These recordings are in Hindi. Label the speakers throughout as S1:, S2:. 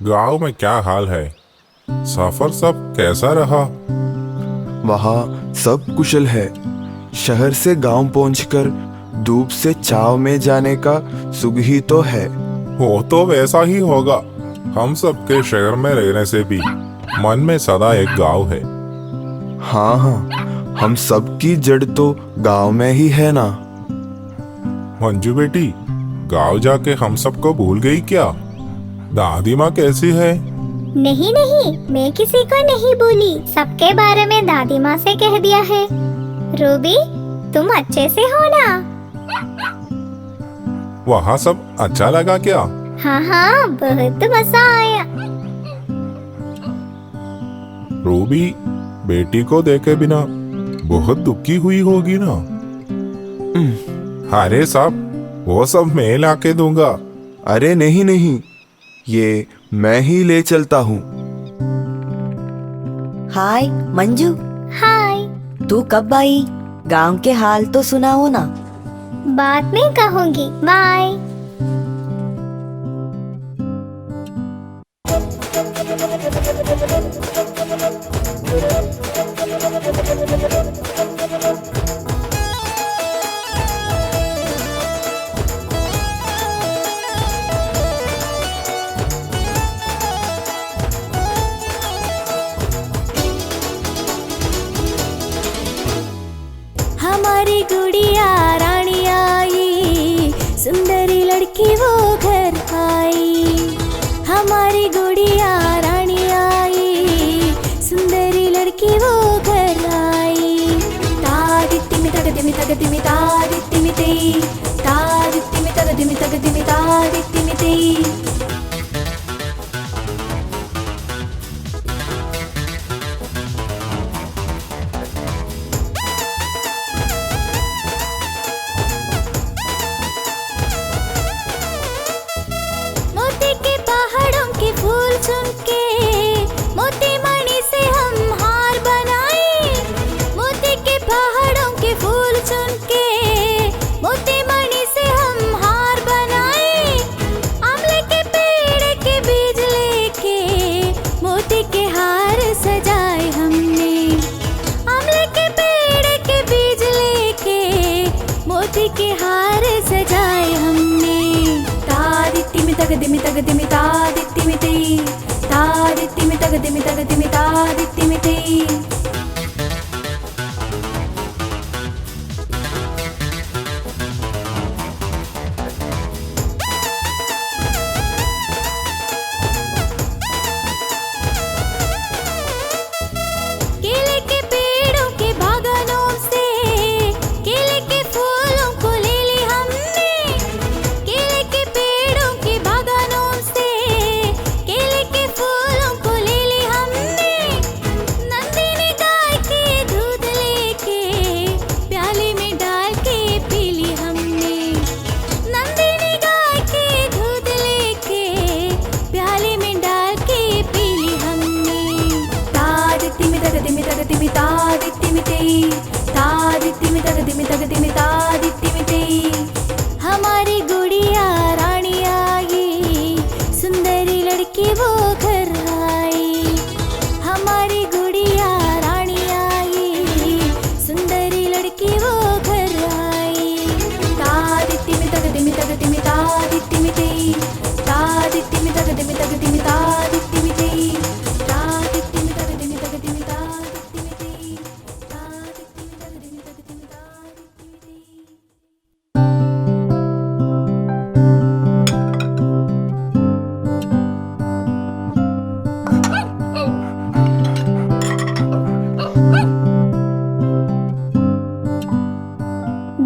S1: गांव में क्या हाल है? सफर सब कैसा रहा?
S2: वहाँ सब कुशल है। शहर से गांव पहुंचकर धूप से छाव में जाने का सुख ही तो है।
S1: वो तो वैसा ही होगा। हम सबके शहर में रहने से भी मन में सदा एक गांव है।
S2: हाँ हाँ, हम सब की जड़ तो गांव में ही है ना।
S1: मंजू बेटी, गांव जाके हम सबको भूल गई क्या? दादी माँ कैसी है?
S3: नहीं नहीं, मैं किसी को नहीं भूली। सबके बारे में दादी माँ से कह दिया है। रूबी, तुम अच्छे से हो ना?
S1: वहाँ सब अच्छा लगा क्या?
S3: हाँ हाँ, बहुत मजा आया।
S1: रूबी बेटी को देखे बिना बहुत दुखी हुई होगी ना? अरे साहब, वो सब मैं लाके दूंगा।
S2: अरे नहीं नहीं, ये मैं ही ले चलता हूँ।
S4: हाय मंजू,
S3: हाय।
S4: तू कब आई? गांव के हाल तो सुनाओ ना।
S3: बाद में कहूँगी, बाय।
S5: हमारी गुड़िया रानी आई, सुंदरी लड़की वो घर आई। हमारी गुड़िया रानी आई, सुंदरी लड़की वो घर आई। तादित्तिमि तगदिमि तगदिमि तादित्तिमि तेई, तादित्तिमि तगदिमि तगदिमि तादित्तिमि तेई। मोती के पहाड़ों के फूल चुन के, मोती मणि से हम हार बनाए। मोती के पहाड़ों के फूल चुन के, मोती मणि से हम हार बनाए। आंवले के पेड़ के बीज लेके, मोती के हार सजाए हमने। आंवले के पेड़ के बीज लेके, मोती के हार सजाए हमने। तादित्तिमि तगदिमि तगदिमि तादित्तिमि तेई, तादित्तिमि तगदिमि तगदिमि तादित्तिमि तेई। केले के पेड़ों के बागानों से, केले के फूलों को ले ली हमने। केले के पेड़ों के बागानों से, केले के फूलों को ले ली हमने। नंदिनी गाय के दूध लेके, प्याले में डाल के पी ली हमने। नंदिनी गाय के दूध लेके, प्याले में डाल के पी ली हमने। तादित्तिमि तगदिमि तगदिमि तादित्तिमि तेई, तादित्तिमि तगदिमि तगदिमि तादित्तिमि तेई। हमारी गुड़िया रानी आई, सुंदरी लड़की वो घर आई। हमारी गुड़िया रानी आई, सुंदरी लड़की वो घर आई। तादित्तिमि तगदिमि तगदिमि तादित्तिमि तेई, तादित्तिमि तगदिमि तगदिमि तादित्तिमि तेई, तादित्तिमि तगदिमि तगदिमि तादित्तिमि तेई, तादित्तिमि तगदिमि तगदिमि तादित्तिमि तेई।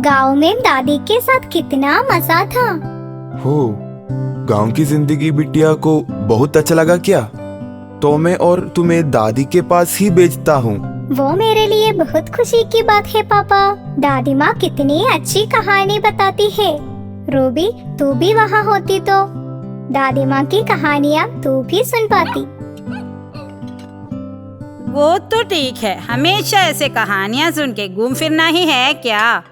S3: गांव में दादी के साथ कितना मजा था।
S2: हो, गांव की जिंदगी बिटिया को बहुत अच्छा लगा क्या? तो मैं और तुम्हें दादी के पास ही भेजता हूँ।
S3: वो मेरे लिए बहुत खुशी की बात है पापा। दादी माँ कितनी अच्छी कहानी बताती है। रूबी, तू भी वहाँ होती तो दादी माँ की कहानियाँ तू भी सुन पाती।
S6: वो तो ठीक है, हमेशा ऐसे कहानियां सुन के घूम फिरना ही है क्या?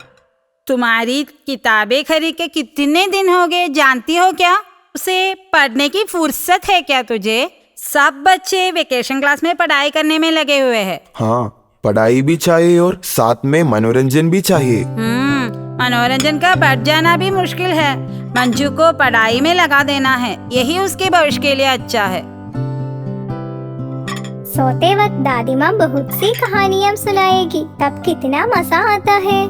S6: तुम्हारी किताबें खरीद के कितने दिन हो गए जानती हो क्या? से पढ़ने की फुर्सत है क्या तुझे? सब बच्चे वेकेशन क्लास में पढ़ाई करने में लगे हुए हैं।
S2: हाँ, पढ़ाई भी चाहिए और साथ में मनोरंजन भी चाहिए।
S6: मनोरंजन का बढ़ जाना भी मुश्किल है। मंजू को पढ़ाई में लगा देना है, यही उसके भविष्य के लिए अच्छा है।
S3: सोते वक्त दादी माँ बहुत सी कहानियाँ सुनाएगी, तब कितना मजा आता है।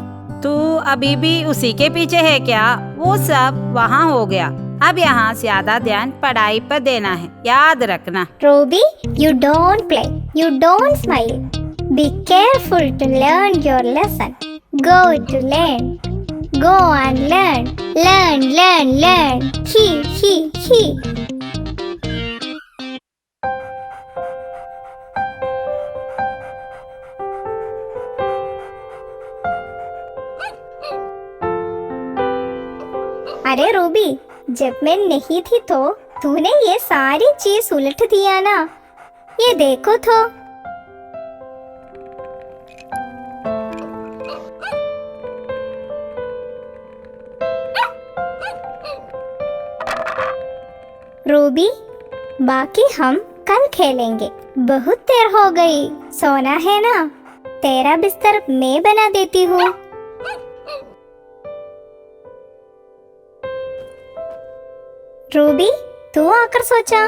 S6: तू अभी भी उसी के पीछे है क्या? वो सब वहाँ हो गया, अब यहाँ ज्यादा ध्यान पढ़ाई पर देना है, याद रखना।
S3: Ruby, you don't play, you don't smile. Be careful to learn your lesson. Go to learn. Go and learn. Learn, learn, learn. He. अरे रूबी, जब मैं नहीं थी तो तूने ये सारी चीज उलट दिया ना। ये देखो तो। रूबी, बाकी हम कल खेलेंगे। बहुत देर हो गई, सोना है ना? तेरा बिस्तर मैं बना देती हूँ। रूबी, तू आकर सोचा,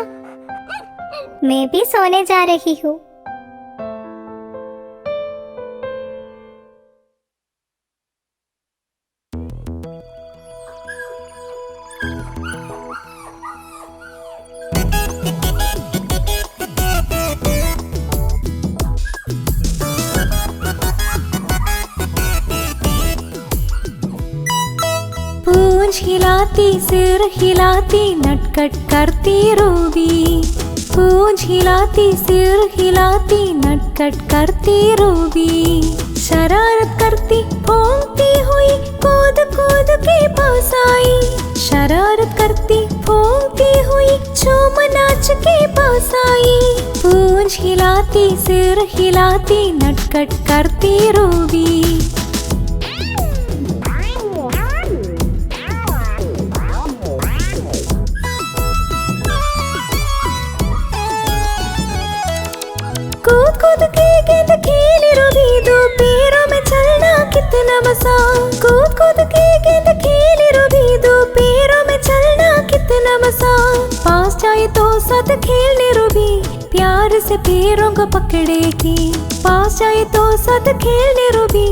S3: मैं भी सोने जा रही हूँ।
S5: पूंछ हिलाती सिर हिलाती नटखट करती रूबी। पूंछ हिलाती सिर हिलाती नटखट करती रूबी। शरारत करती भौंकती हुई कूद कूद के पास आई। शरारत करती भौंकती हुई झूम नाच के पास आई। पूंछ हिलाती सिर हिलाती नटखट करती रूबी। कूद कूद के गेंद खेले रूबी, दो पैरों में चलना कितना मजा। कूद कूद के गेंद खेले रूबी, दो पैरों में चलना कितना मजा। पास जाए तो साथ खेलने रूबी, प्यार से पैरों को पकड़ेगी। पास जाए तो साथ खेलने रूबी,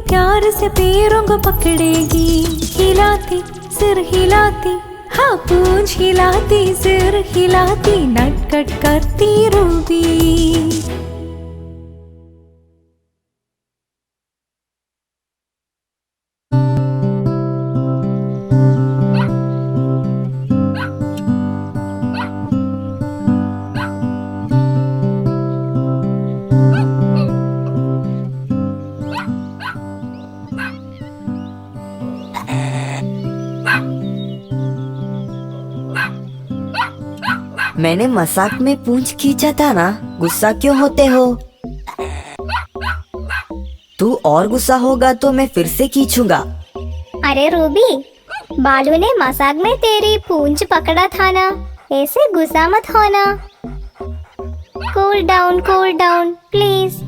S5: प्यार से पैरों को पकड़ेगी। हिलाती सिर हिलाती, हाँ पूंछ हिलाती सिर हिलाती नटखट करती रूबी।
S4: मैंने मजाक में पूंछ खींचा था ना, गुस्सा क्यों होते हो? तू और गुस्सा होगा तो मैं फिर से खींचूंगा।
S3: अरे रूबी, बालू ने मजाक में तेरी पूंछ पकड़ा था ना, ऐसे गुस्सा मत होना। Cool down please.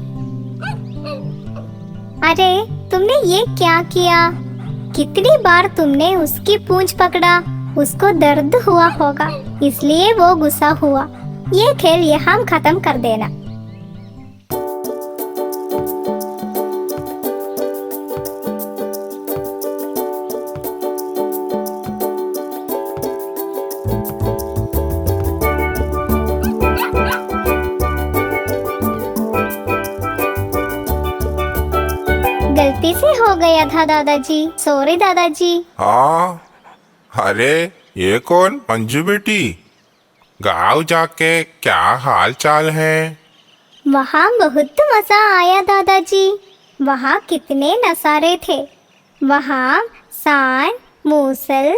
S3: अरे तुमने ये क्या किया? कितनी बार तुमने उसकी पूंछ पकड़ा? उसको दर्द हुआ होगा, इसलिए वो गुस्सा हुआ। ये खेल यहाँ खत्म कर देना। गलती से हो गया था दादाजी, सॉरी दादाजी।
S1: हाँ, अरे ये कौन? मंजू बेटी, गाँव जाके क्या हाल चाल है?
S3: वहाँ बहुत मजा आया दादाजी। वहाँ कितने नज़ारे थे। वहाँ सांड, मूसल,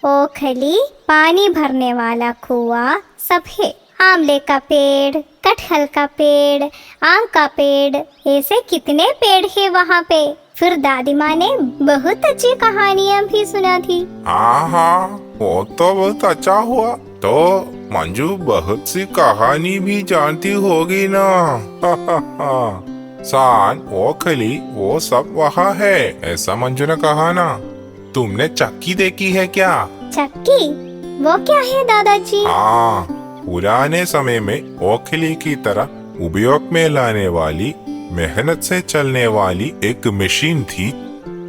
S3: ओखली, पानी भरने वाला कुआं सब है। आमले का पेड़, कटहल का पेड़, आम का पेड़, ऐसे कितने पेड़ है वहाँ पे। फिर दादी माँ ने बहुत अच्छी कहानियाँ भी सुना थी।
S1: हाँ हाँ, वो तो बहुत अच्छा हुआ। तो मंजू बहुत सी कहानी भी जानती होगी ना। सान, ओखली, वो सब वहाँ है, ऐसा मंजू ने कहा ना। तुमने चक्की देखी है क्या?
S3: चक्की? वो क्या है दादाजी?
S1: हाँ, पुराने समय में ओखली की तरह उपयोग में लाने वाली, मेहनत से चलने वाली एक मशीन थी,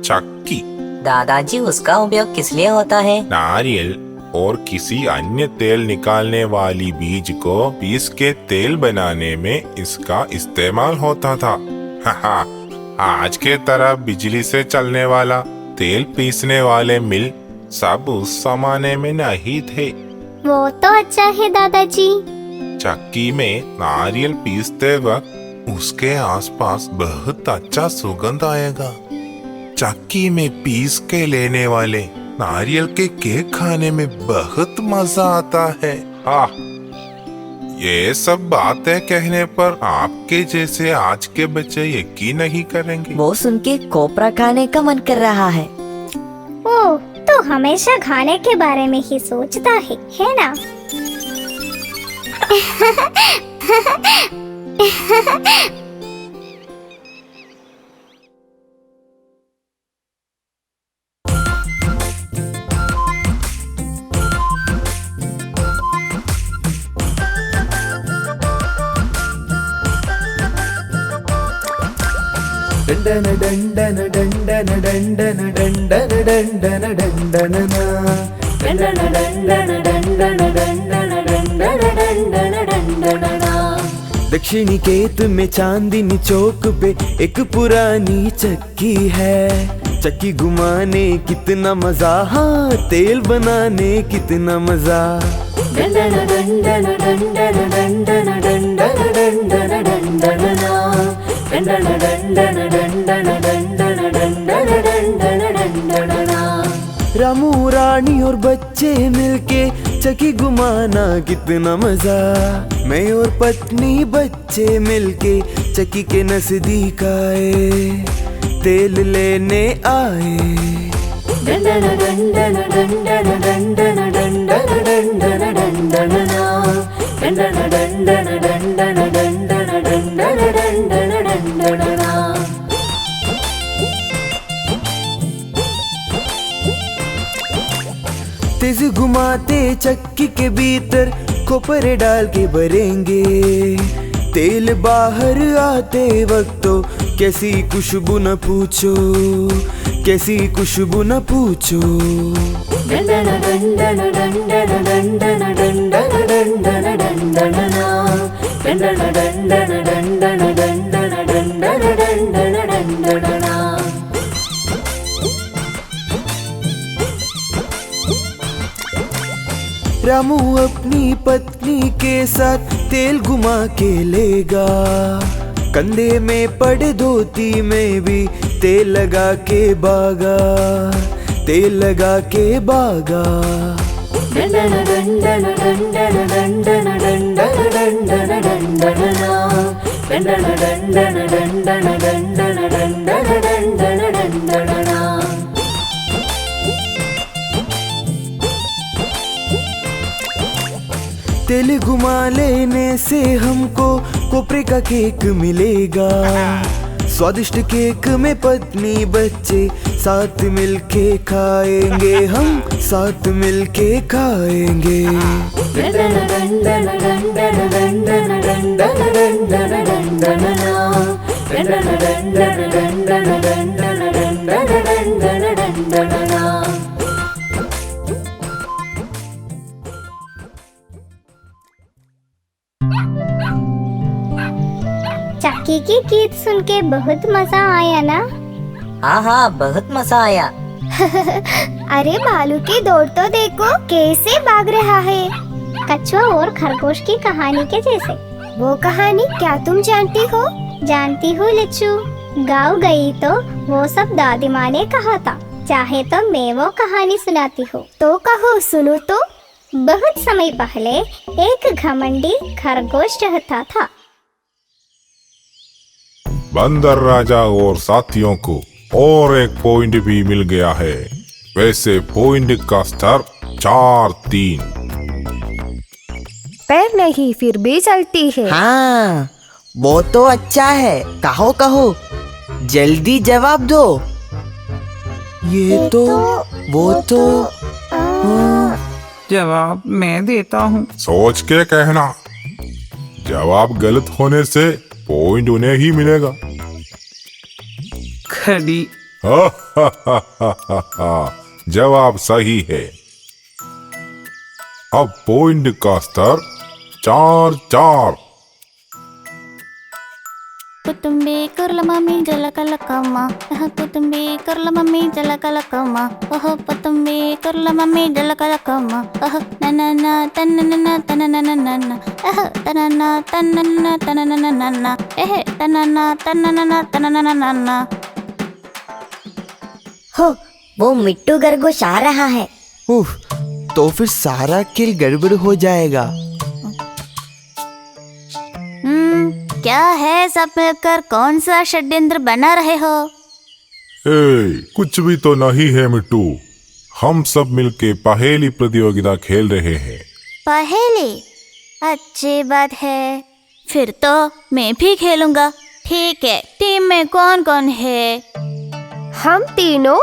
S1: चक्की।
S4: दादाजी उसका उपयोग किस लिए होता है?
S1: नारियल और किसी अन्य तेल निकालने वाली बीज को पीस के तेल बनाने में इसका इस्तेमाल होता था। आज के तरह बिजली से चलने वाला तेल पीसने वाले मिल सब उस जमाने में नहीं थे।
S3: वो तो अच्छा है दादाजी।
S1: चक्की में नारियल पीसते वक्त उसके आसपास बहुत अच्छा सुगंध आएगा। चक्की में पीस के लेने वाले नारियल के केक खाने में बहुत मजा आता है। ये सब बातें कहने पर आपके जैसे आज के बच्चे यकीन नहीं करेंगे।
S4: वो सुन के कोपरा खाने का मन कर रहा है।
S3: ओह, तो हमेशा खाने के बारे में ही सोचता है ना?
S2: डंडन डंडन डंडन डंडन डंडन डंडन डंडनना डंडन डंडन डंडन डंडन डंडन डंडन डंडनना। दक्षिणी खेत में चांदनी चौक पे एक पुरानी चक्की है। चक्की घुमाने कितना मजा, हाँ तेल बनाने कितना मजा। डंडन डंडन डंडन डंडन डंडन डंडन डंडनना डंडन डंडन डंडन डंडन डंडन डंडन डंडनना। रामू रानी और बच्चे मिलके चक्की घुमाना कितना मजा। मैं और पत्नी बच्चे मिलके चक्की के नजदीक आए, तेल लेने आए। डंडन डंडन डंडन डंडन डंडन डंडन डंडनना डंडन डंडन डंडन डंडन डंडन डंडन डंडनना। तेज घुमाते चक्की के भीतर खोपरे डाल के भरेंगे। तेल बाहर आते वक्त तो कैसी खुशबू न पूछो, कैसी खुशबू न पूछो। डंडन डंडन डंडन डंडन डंडन डंडन डंडनना डंडन डंडन डंडन डंडन डंडन डंडन डंडनना। रामू अपनी पत्नी के साथ तेल घुमा के लेगा। कंधे में पड़े धोती में भी तेल लगा के भागा, तेल लगा के भागा। डंडन डंडन डंडन डंडन डंडन डंडन डंडनना डंडन डंडन डंडन डंडन डंडन डंडन डंडनना। तेल घुमा लेने से हमको कोपरे का केक मिलेगा। स्वादिष्ट केक में पत्नी बच्चे साथ मिलके खाएंगे, हम साथ मिलके खाएंगे। डंडन डंडन डंडन डंडन डंडन डंडन डंडनना डंडन डंडन डंडन डंडन डंडन डंडन डंडनना।
S3: चक्की की गीत सुन के बहुत मजा आया ना?
S4: हाँ हाँ, बहुत मजा आया।
S3: अरे भालू की दौड़ तो देखो, कैसे भाग रहा है, कछुआ और खरगोश की कहानी के जैसे। वो कहानी क्या तुम जानती हो? जानती हूँ लिच्चू, गाँव गई तो वो सब दादी माँ ने कहा था। चाहे तो मैं वो कहानी सुनाती हूँ। तो कहो, सुनो तो। बहुत समय पहले एक घमंडी खरगोश रहता था।
S1: बंदर राजा और साथियों को और एक पॉइंट भी मिल गया है। वैसे पॉइंट का स्तर 4-3।
S7: पर नहीं, फिर भी चलती है।
S4: हाँ, वो तो अच्छा है। कहो कहो, जल्दी जवाब दो। ये तो वो तो
S8: जवाब मैं देता हूँ।
S1: सोच के कहना, जवाब गलत होने से पॉइंट उन्हें ही मिलेगा।
S8: घड़ी।
S1: जवाब सही है। अब पॉइंट का स्तर 4-4।
S5: कुतुंबे कुर्ल मम्मी जलकलकम्मा, कुतुंबे कुर्ल मम्मी जलकलकम्मा, ओह कुतुंबे कुर्ल मम्मी जलकलकम्मा, ओह ननना तननना तननना, ओह तनना तननना तननना, एह तनना तननना तननना।
S4: हो, वो मिट्टू खरगोश आ रहा है।
S2: उफ, तो फिर सारा खेल गड़बड़ हो जाएगा।
S5: क्या है, सब मिलकर कौन सा षड्यंत्र बना रहे हो?
S1: कुछ भी तो नहीं है मिट्टू। हम सब मिलके पहेली प्रतियोगिता खेल रहे हैं।
S5: पहेली? अच्छी बात है, फिर तो मैं भी खेलूंगा। ठीक है, टीम में कौन कौन है?
S7: हम तीनों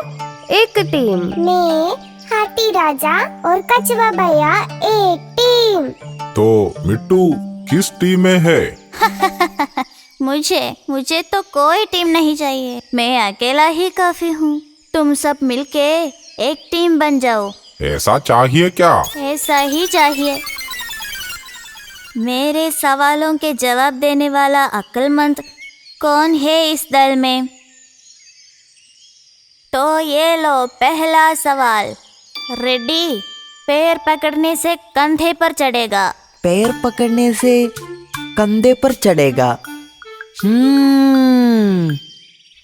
S7: एक टीम।
S3: मैं, हाथी राजा और कछुआ भैया एक टीम।
S1: तो मिट्टू किस टीम में है?
S5: मुझे तो कोई टीम नहीं चाहिए। मैं अकेला ही काफी हूँ। तुम सब मिलके एक टीम बन जाओ।
S1: ऐसा चाहिए क्या?
S5: ऐसा ही चाहिए। मेरे सवालों के जवाब देने वाला अक्लमंद कौन है इस दल में? तो ये लो पहला सवाल। रेडी? पैर पकड़ने से कंधे पर चढ़ेगा।
S4: पैर पकड़ने से कंधे पर चढ़ेगा।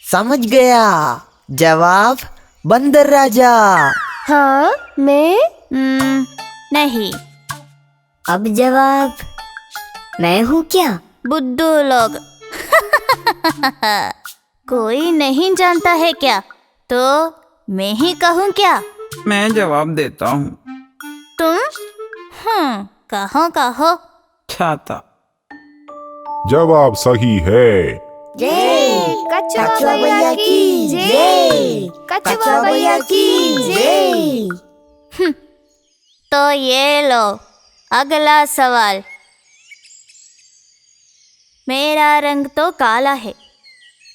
S4: समझ गया। जवाब बंदर राजा।
S7: हाँ, मैं।
S5: नहीं।
S4: अब जवाब मैं हूँ क्या?
S5: बुद्धू लोग। कोई नहीं जानता है क्या? तो मैं ही कहूँ क्या?
S8: मैं जवाब देता हूँ।
S5: तुम? कहो कहो।
S8: छाता।
S1: जवाब सही है।
S7: जय कछुआ भैया की जय। कछुआ भैया की जय।
S5: तो ये लो अगला सवाल। मेरा रंग तो काला है,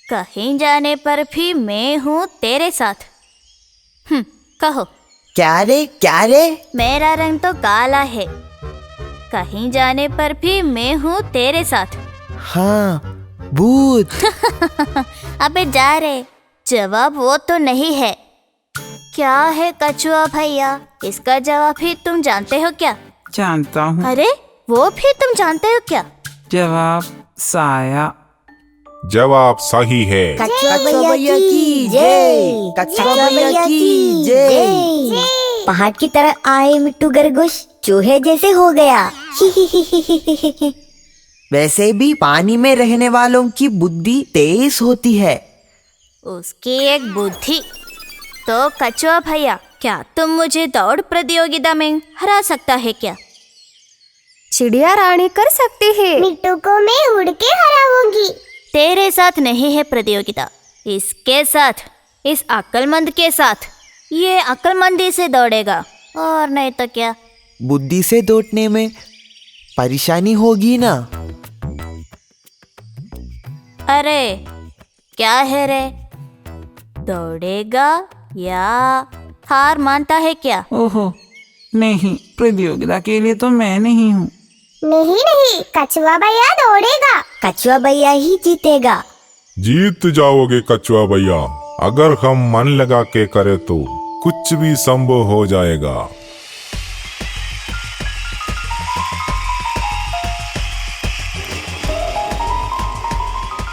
S5: कहीं जाने पर भी मैं हूँ तेरे साथ। कहो।
S4: क्या रे?
S5: मेरा रंग तो काला है, कहीं जाने पर भी मैं हूँ तेरे साथ।
S4: हाँ, भूत।
S5: अबे जा रे, जवाब वो तो नहीं है। क्या है कछुआ भैया, इसका जवाब भी तुम जानते हो क्या?
S8: जानता हूँ।
S5: अरे वो भी तुम जानते हो क्या?
S8: जवाब साया।
S1: जवाब सही है।
S4: कछुआ भैया की जय। कछुआ भैया की जय। पहाड़ की तरह आए मिट्टू खरगोश चूहे जैसे हो गया। वैसे भी पानी में रहने वालों की बुद्धि तेज होती है।
S5: उसकी एक बुद्धि। तो कछुआ भैया, क्या तुम मुझे दौड़ प्रतियोगिता में हरा सकता है क्या?
S7: चिड़िया रानी कर सकती है।
S3: मिट्टू को मैं उड़ के हराऊंगी।
S5: तेरे साथ नहीं है प्रतियोगिता, इसके साथ, इस अक्लमंद के साथ। ये अक्लमंदी से दौड़ेगा, और नहीं तो क्या।
S2: बुद्धि से दौड़ने में परेशानी होगी ना।
S5: अरे क्या है रे, दौड़ेगा या हार मानता है क्या?
S8: ओहो नहीं, प्रतियोगिता के लिए तो मैं नहीं हूँ।
S3: नहीं, कछुआ भैया दौड़ेगा।
S4: कछुआ भैया ही जीतेगा।
S1: जीत जाओगे कछुआ भैया। अगर हम मन लगा के करें तो कुछ भी संभव हो जाएगा।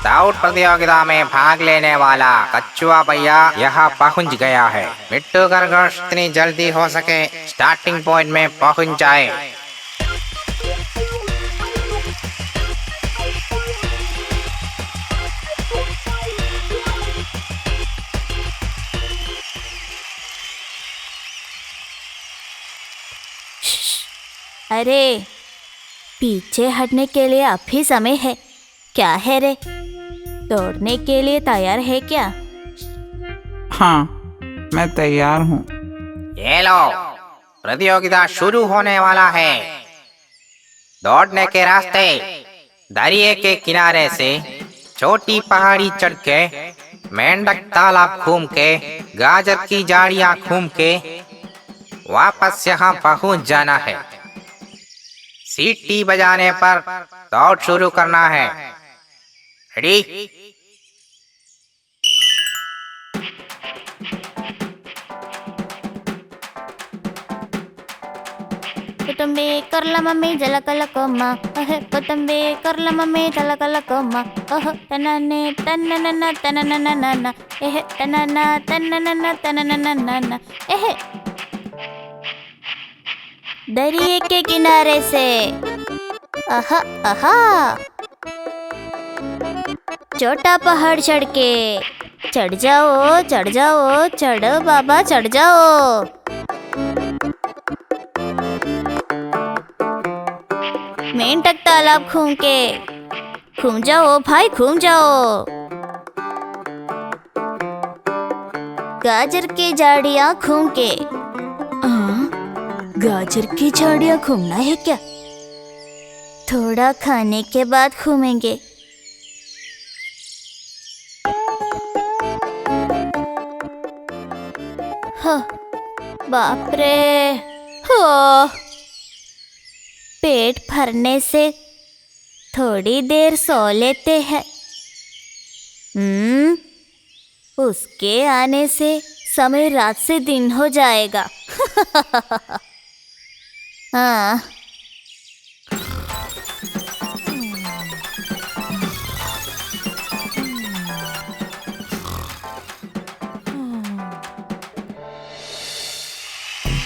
S9: दौड़ प्रतियोगिता में भाग लेने वाला कछुआ भैया यहाँ पहुँच गया है। मिट्टू खरगोश जितनी जल्दी हो सके स्टार्टिंग पॉइंट में पहुँच जाए।
S5: अरे पीछे हटने के लिए अब ही समय है। क्या है रे, दौड़ने के लिए तैयार है क्या?
S8: हाँ, मैं तैयार हूँ।
S9: ये लो, प्रतियोगिता शुरू होने वाला है। दौड़ने के रास्ते दरिया के किनारे से छोटी पहाड़ी चढ़ के, मेंढक तालाब घूम के, गाजर की झाड़ियाँ घूम के वापस यहाँ पहुँच जाना है। सीटी बजाने पर दौड़ शुरू करना है। रेडी?
S5: कुटुंबे करला मम्मी जलकल कोमा, कुटुंबे करला मम्मी जलकल कोमा, तनने तननना तननना, तनना तननना तननना, दरिया के किनारे से आहा आहा, छोटा पहाड़ चढ़ के, चढ़ जाओ चढ़ जाओ, चढ़ो बाबा चढ़ जाओ। मेंढक तालाब घूम जाओ भाई, घूम जाओ। गाजर की झाड़ियाँ घूम के, गाजर की झाड़ियाँ घूमना है क्या? थोड़ा खाने के बाद घूमेंगे। बाप रे, पेट भरने से थोड़ी देर सो लेते हैं। उसके आने से समय रात से दिन हो जाएगा। हाँ,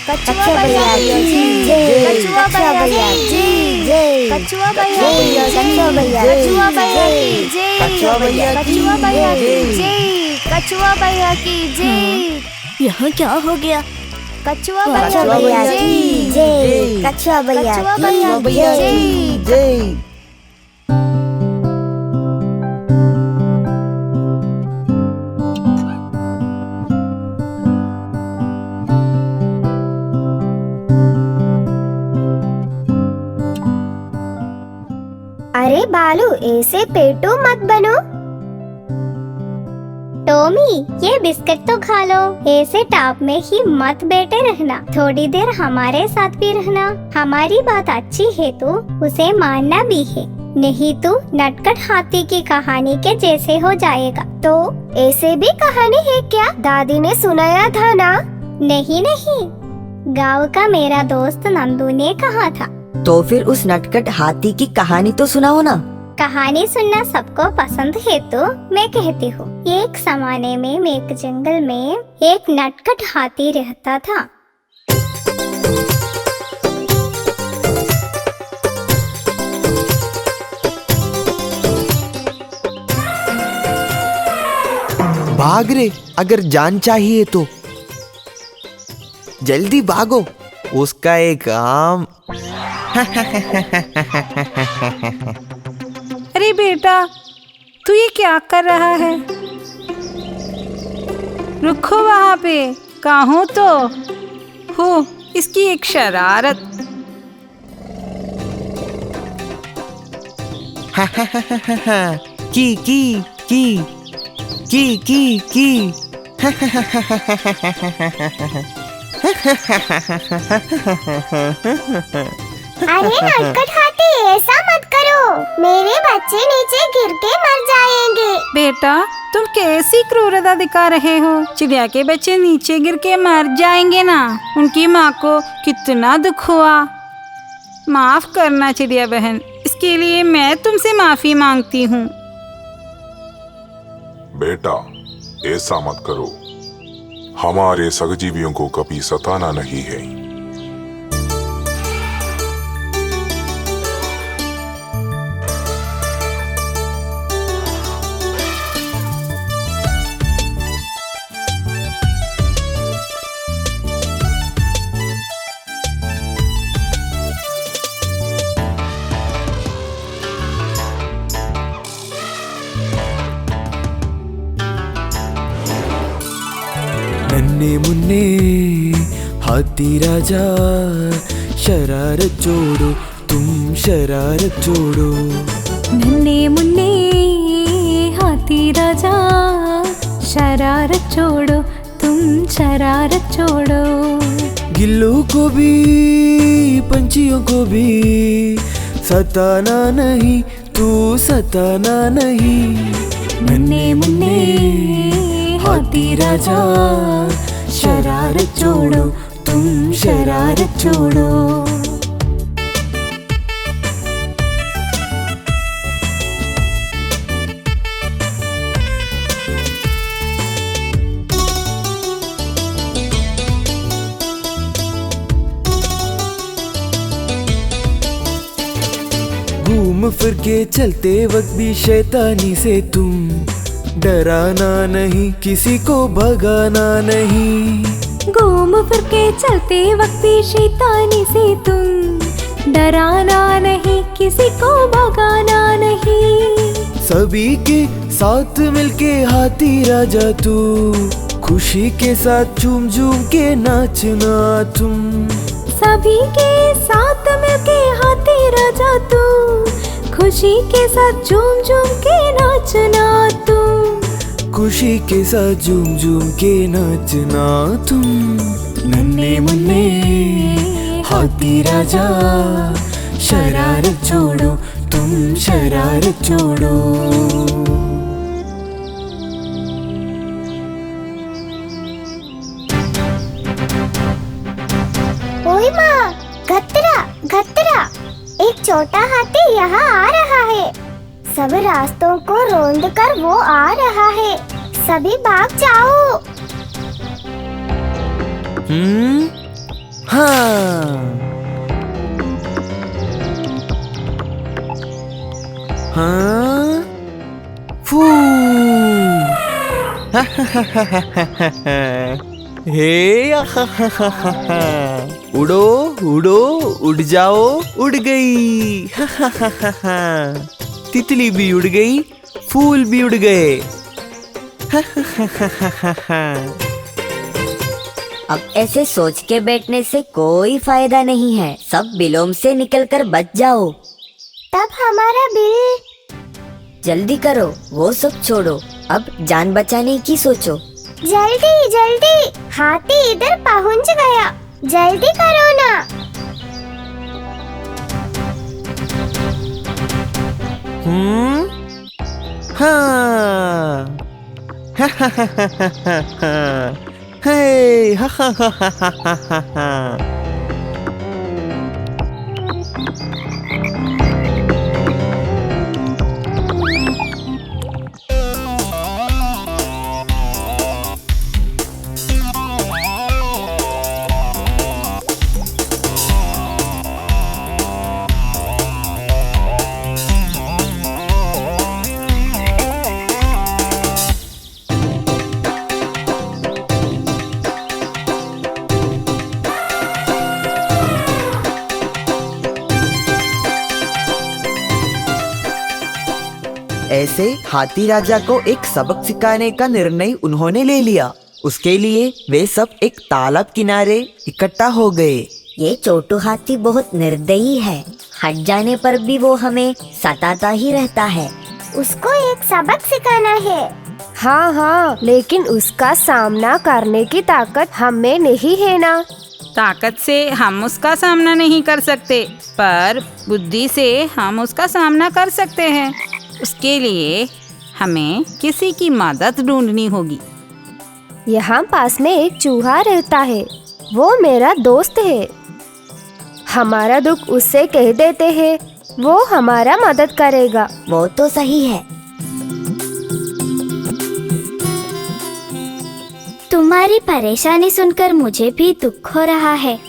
S4: कछुआ भैया की जय, कछुआ भैया की जय, कछुआ भैया की जय, कछुआ भैया की जय, कछुआ भैया की जय, कछुआ भैया की जय।
S5: यहाँ क्या हो गया?
S4: कछुआ भैया की जय, कछुआ भैया की जय।
S3: अरे बालू, ऐसे पेटू मत बनो। टॉमी, ये बिस्किट तो खा लो। ऐसे टॉप में ही मत बैठे रहना, थोड़ी देर हमारे साथ भी रहना। हमारी बात अच्छी है तो उसे मानना भी है, नहीं तो नटखट हाथी की कहानी के जैसे हो जाएगा। तो ऐसे भी कहानी है क्या? दादी ने सुनाया था ना। नहीं नहीं, गाँव का मेरा दोस्त नंदू ने कहा था।
S4: तो फिर उस नटखट हाथी की कहानी तो सुनाओ ना।
S3: कहानी सुनना सबको पसंद है तो मैं कहती हूँ। एक जमाने में एक जंगल में एक नटखट हाथी रहता था।
S2: भाग रे, अगर जान चाहिए तो जल्दी भागो, उसका एक आम।
S6: अरे बेटा, तू ये क्या कर रहा है? रुको वहाँ पे, कहो तो हो इसकी एक शरारत।
S2: की
S3: अरे नटखट हाथी, ऐसा मत करो, मेरे बच्चे नीचे गिर के मर जाएंगे।
S6: बेटा, तुम कैसी क्रूरता दिखा रहे हो? चिड़िया के बच्चे नीचे गिर के मर जाएंगे ना, उनकी माँ को कितना दुख हुआ। माफ करना चिड़िया बहन, इसके लिए मैं तुमसे माफी मांगती हूँ।
S1: बेटा, ऐसा मत करो, हमारे सहजीवियों को कभी सताना नहीं है।
S2: मुन्ने हाथी राजा शरारत छोड़ो तुम शरारत छोड़ो।
S7: नन्हे मुन्ने हाथी राजा शरारत छोड़ो तुम शरारत छोड़ो।
S2: गिल्लों को भी पंछियों को भी सताना नहीं तू सताना नहीं।
S7: नन्हे मुन्ने
S2: हाथी राजा शरारत छोड़ो तुम शरारत छोड़ो। घूम फिर के चलते वक्त भी शैतानी से तुम डराना नहीं किसी को भगाना नहीं।
S7: घूम फिर के चलते वक्त भी शैतानी से तुम डराना नहीं किसी को भगाना नहीं।
S2: सभी के साथ मिलके हाथी राजा तू खुशी के साथ झूम झूम के नाचना तुम।
S7: सभी के साथ मिलके हाथी राजा तू खुशी के साथ झूम झूम के नाचना तुम।
S2: खुशी के साथ झूम झूम के नाचना तुम। नन्हे मुन्ने हाथी राजा शरारत छोड़ो तुम शरारत छोड़ो।
S3: ओए माँ, गत्तरा गत्तरा, एक छोटा हाथी यहाँ आ रहा है। सब रास्तों को रोंद कर वो आ रहा है, सभी भाग जाओ।
S2: हाँ हाँ फू हे उड़ो उड़ो उड़ जाओ उड़ गई। तितली भी उड़ गई फूल भी उड़ गए।
S4: अब ऐसे सोच के बैठने से कोई फायदा नहीं है, सब बिलोम से निकलकर बच जाओ।
S3: तब हमारा बिल।
S4: जल्दी करो, वो सब छोड़ो, अब जान बचाने की सोचो।
S3: जल्दी जल्दी, हाथी इधर पहुंच गया, जल्दी करो ना।
S2: हाँ हे हा हा हा हा हा हा हा। ऐसे हाथी राजा को एक सबक सिखाने का निर्णय उन्होंने ले लिया। उसके लिए वे सब एक तालाब किनारे इकट्ठा हो गए।
S4: ये छोटू हाथी बहुत निर्दयी है, हट जाने पर भी वो हमें सताता ही रहता है।
S3: उसको एक सबक सिखाना है।
S7: हाँ हाँ, लेकिन उसका सामना करने की ताकत हमें नहीं है ना।
S6: ताकत से हम उसका सामना नहीं कर सकते, पर बुद्धि से हम उसका सामना कर सकते हैं। उसके लिए हमें किसी की मदद ढूंढनी होगी।
S7: यहाँ पास में एक चूहा रहता है, वो मेरा दोस्त है। हमारा दुख उससे कह देते हैं, वो हमारा मदद करेगा।
S4: वो तो सही है।
S3: तुम्हारी परेशानी सुनकर मुझे भी दुख हो रहा है।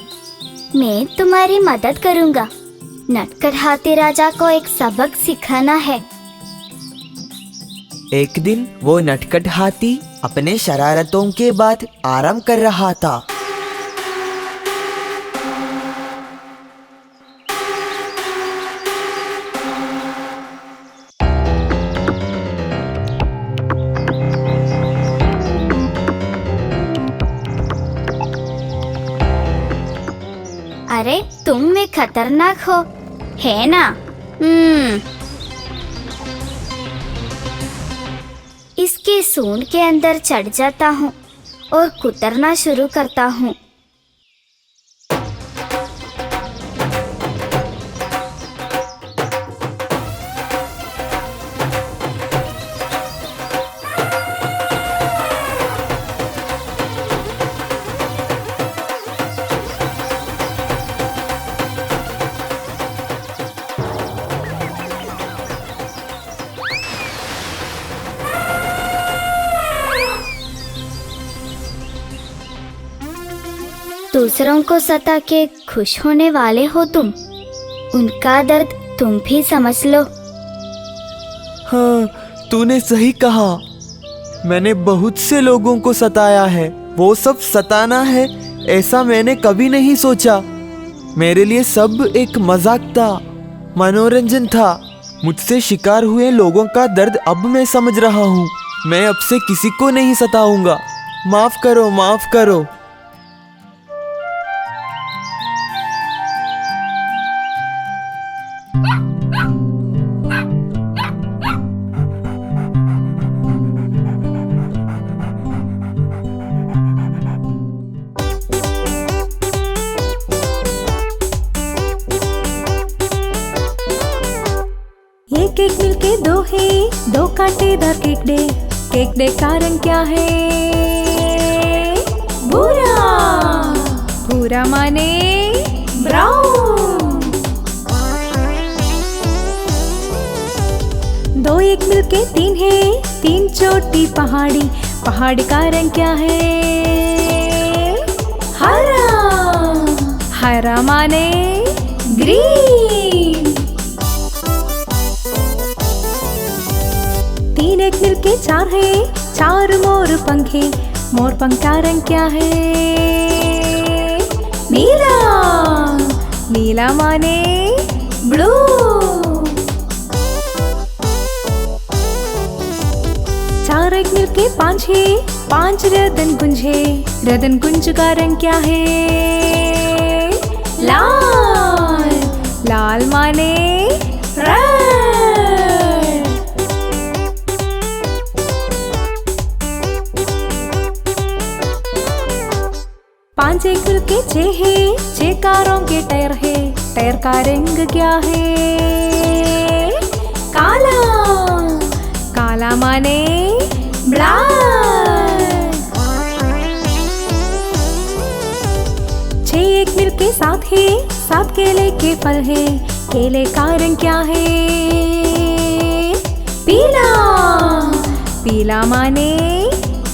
S3: मैं तुम्हारी मदद करूँगा। नटखट हाथी राजा को एक सबक सिखाना है।
S2: एक दिन वो नटखट हाथी अपने शरारतों के बाद आराम कर रहा था।
S4: अरे तुम में खतरनाक हो, है ना? इसके सूंड के अंदर चढ़ जाता हूँ और कुतरना शुरू करता हूँ। दूसरों को सता के खुश होने वाले हो तुम, उनका दर्द तुम भी समझ लो।
S2: हाँ, तूने सही कहा। मैंने बहुत से लोगों को सताया है, वो सब सताना है ऐसा मैंने कभी नहीं सोचा। मेरे लिए सब एक मजाक था, मनोरंजन था। मुझसे शिकार हुए लोगों का दर्द अब मैं समझ रहा हूँ। मैं अब से किसी को नहीं सताऊंगा। माफ करो, माफ करो।
S10: एक एक मिलके दो है, दो कांटेदार केक डे का रंग क्या है? भूरा। भूरा माने ब्राउन। दो एक मिलके तीन है, तीन छोटी पहाड़ी का रंग क्या है? हरा। हरा माने ग्रीन। तीन एक मिलके चार है, चार मोर पंख का रंग क्या है? नीला। नीला माने ब्लू। चार एक मिलके पांच है, पांच रतन कुंज का रंग क्या है? लाल। लाल माने रेड। पांच एक मिलके छह है, छह कारों के टायर का रंग क्या है? काला। काला माने ब्लैक। छह एक मिलके सात है, सात केले के फल है, केले का रंग क्या है? पीला। पीला माने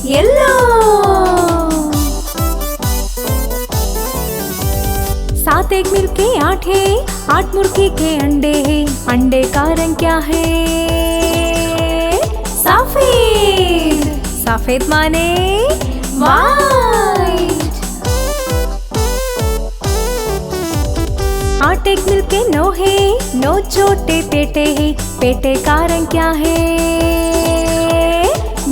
S10: येलो। सात एक मिलके आठ है, आठ मुर्गी के अंडे है, अंडे का रंग क्या है? सफेद। सफेद माने वाइट। आठ एक मिलके नौ है, नौ छोटे पेटे है, पेटे का रंग क्या है?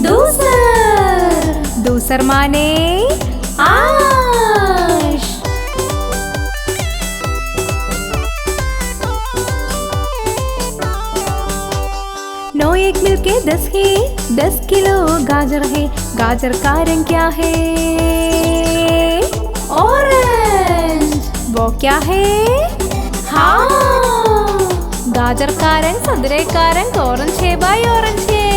S10: दूसर। दूसर माने आश। नौ एक मिलके 10 है, 10 किलो गाजर है, गाजर का रंग क्या है? ऑरेंज। वो क्या है? हाँ, गाजर का रंग, संतरे का रंग ऑरेंज है भाई, ऑरेंज है।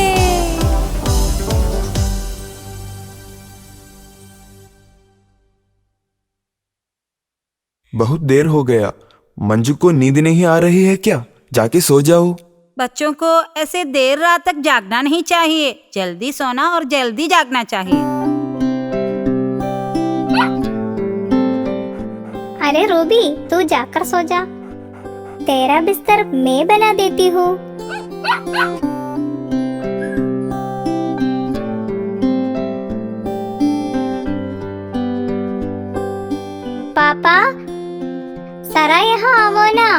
S11: बहुत देर हो गया। मंजू को नींद नहीं आ रही है क्या? जाके सो जाओ।
S6: बच्चों को ऐसे देर रात तक जागना नहीं चाहिए। जल्दी सोना और जल्दी जागना चाहिए।
S3: अरे रूबी, तू जाकर सो जा। तेरा बिस्तर मैं बना देती हूँ। पापा, जरा यहाँ आओ ना।